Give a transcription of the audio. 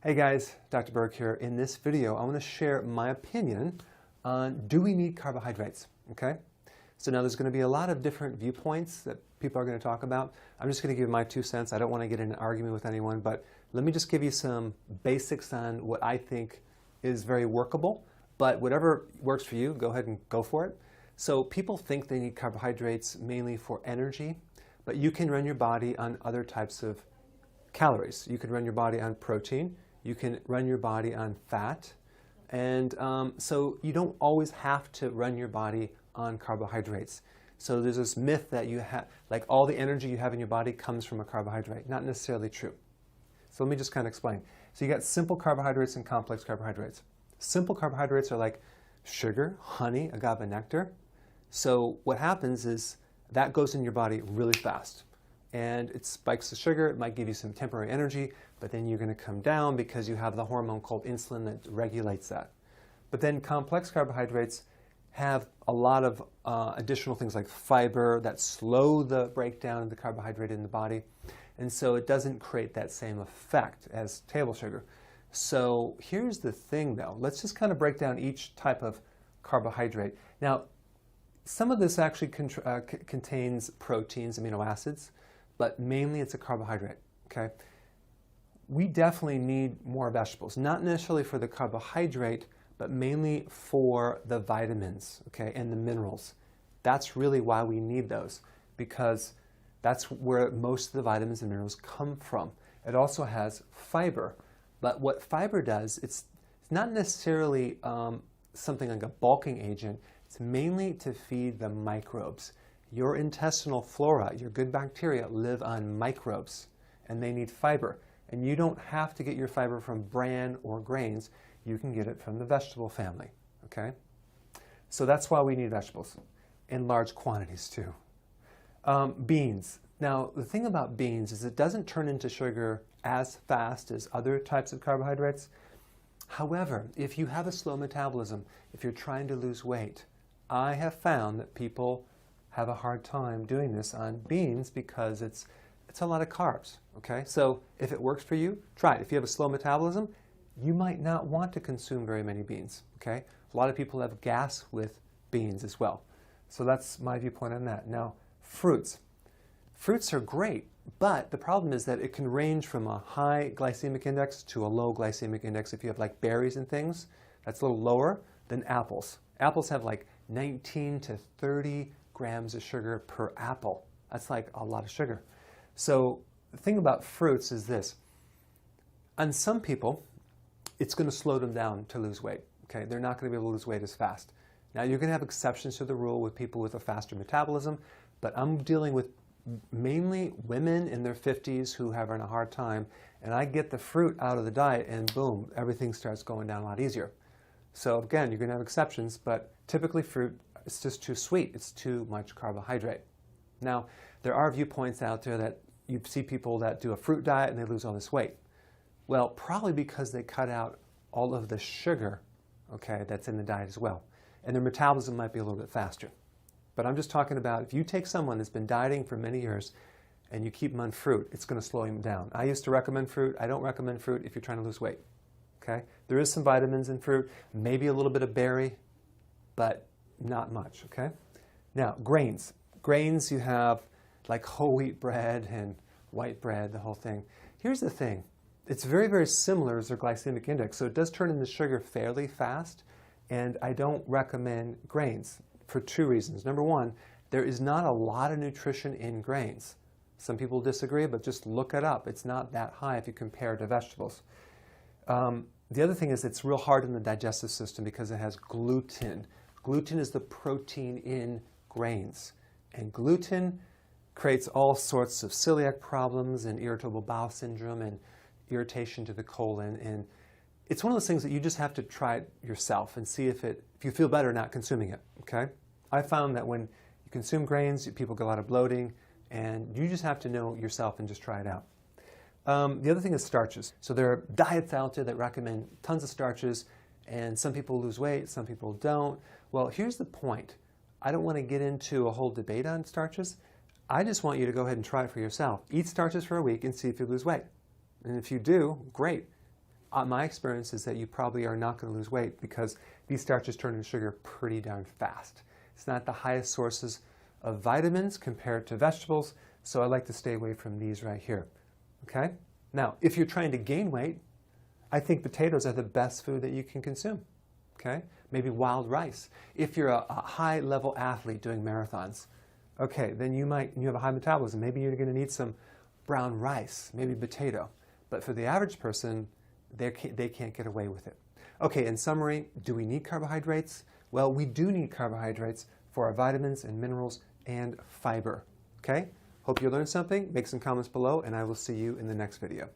Hey guys, Dr. Berg here. In this video, I want to share my opinion on do we need carbohydrates, okay? So now there's going to be a lot of different viewpoints that people are going to talk about. I'm just going to give my 2 cents. I don't want to get in an argument with anyone, but let me just give you some basics on what I think is very workable. But whatever works for you, go ahead and go for it. So people think they need carbohydrates mainly for energy, but you can run your body on other types of calories. You can run your body on protein. You can run your body on fat. And so you don't always have to run your body on carbohydrates. So there's this myth that you have, like all the energy you have in your body comes from a carbohydrate. Not necessarily true. So let me just kind of explain. So you got simple carbohydrates and complex carbohydrates. Simple carbohydrates are like sugar, honey, agave nectar. So what happens is that goes in your body really fast. And it spikes the sugar. It might give you some temporary energy, but then you're going to come down because you have the hormone called insulin that regulates that. But then complex carbohydrates have a lot of additional things like fiber that slow the breakdown of the carbohydrate in the body. And so it doesn't create that same effect as table sugar. So here's the thing though. Let's just kind of break down each type of carbohydrate. Now, some of this actually contains proteins, amino acids, but mainly it's a carbohydrate, okay? We definitely need more vegetables, not necessarily for the carbohydrate, but mainly for the vitamins, okay, and the minerals. That's really why we need those, because that's where most of the vitamins and minerals come from. It also has fiber, but what fiber does, it's not necessarily something like a bulking agent. It's mainly to feed the microbes. Your intestinal flora, your good bacteria, live on microbes, and they need fiber. And you don't have to get your fiber from bran or grains. You can get it from the vegetable family, okay? So that's why we need vegetables, in large quantities too. Beans. Now, the thing about beans is it doesn't turn into sugar as fast as other types of carbohydrates. However, if you have a slow metabolism, if you're trying to lose weight, I have found that people have a hard time doing this on beans because it's a lot of carbs, okay? So if it works for you, try it. If you have a slow metabolism, you might not want to consume very many beans, okay? A lot of people have gas with beans as well. So that's my viewpoint on that. Now, fruits. Fruits are great, but the problem is that it can range from a high glycemic index to a low glycemic index. If you have like berries and things, that's a little lower than apples. Apples have like 19 to 30 grams of sugar per apple. That's like a lot of sugar. So the thing about fruits is this. On some people, it's going to slow them down to lose weight. Okay, they're not going to be able to lose weight as fast. Now you're going to have exceptions to the rule with people with a faster metabolism, but I'm dealing with mainly women in their 50s who have a hard time, and I get the fruit out of the diet and boom, everything starts going down a lot easier. So again, you're going to have exceptions, but typically fruit, it's just too sweet. It's too much carbohydrate. Now, there are viewpoints out there that you see people that do a fruit diet and they lose all this weight. Well, probably because they cut out all of the sugar, okay, that's in the diet as well. And their metabolism might be a little bit faster. But I'm just talking about if you take someone that's been dieting for many years and you keep them on fruit, it's going to slow him down. I used to recommend fruit. I don't recommend fruit if you're trying to lose weight. Okay? There is some vitamins in fruit, maybe a little bit of berry, but not much, okay? Now, grains. Grains, you have like whole wheat bread and white bread, the whole thing. Here's the thing. It's very, very similar as their glycemic index, so it does turn into sugar fairly fast, and I don't recommend grains for 2 reasons. Number one, there is not a lot of nutrition in grains. Some people disagree, but just look it up. It's not that high if you compare it to vegetables. The other thing is it's real hard in the digestive system because it has gluten. Gluten is the protein in grains. And gluten creates all sorts of celiac problems and irritable bowel syndrome and irritation to the colon. And it's one of those things that you just have to try it yourself and see if you feel better not consuming it, okay? I found that when you consume grains, people get a lot of bloating, and you just have to know yourself and just try it out. The other thing is starches. So there are diets out there that recommend tons of starches, and some people lose weight, some people don't. Well, here's the point. I don't want to get into a whole debate on starches. I just want you to go ahead and try it for yourself. Eat starches for a week and see if you lose weight. And if you do, great. my experience is that you probably are not going to lose weight because these starches turn into sugar pretty darn fast. It's not the highest sources of vitamins compared to vegetables, so I like to stay away from these right here. Okay? Now, if you're trying to gain weight, I think potatoes are the best food that you can consume. Okay? Maybe wild rice. If you're a high-level athlete doing marathons, okay, then you have a high metabolism. Maybe you're going to need some brown rice, maybe potato. But for the average person, they can't get away with it. Okay, in summary, do we need carbohydrates? Well, we do need carbohydrates for our vitamins and minerals and fiber. Okay? Hope you learned something. Make some comments below, and I will see you in the next video.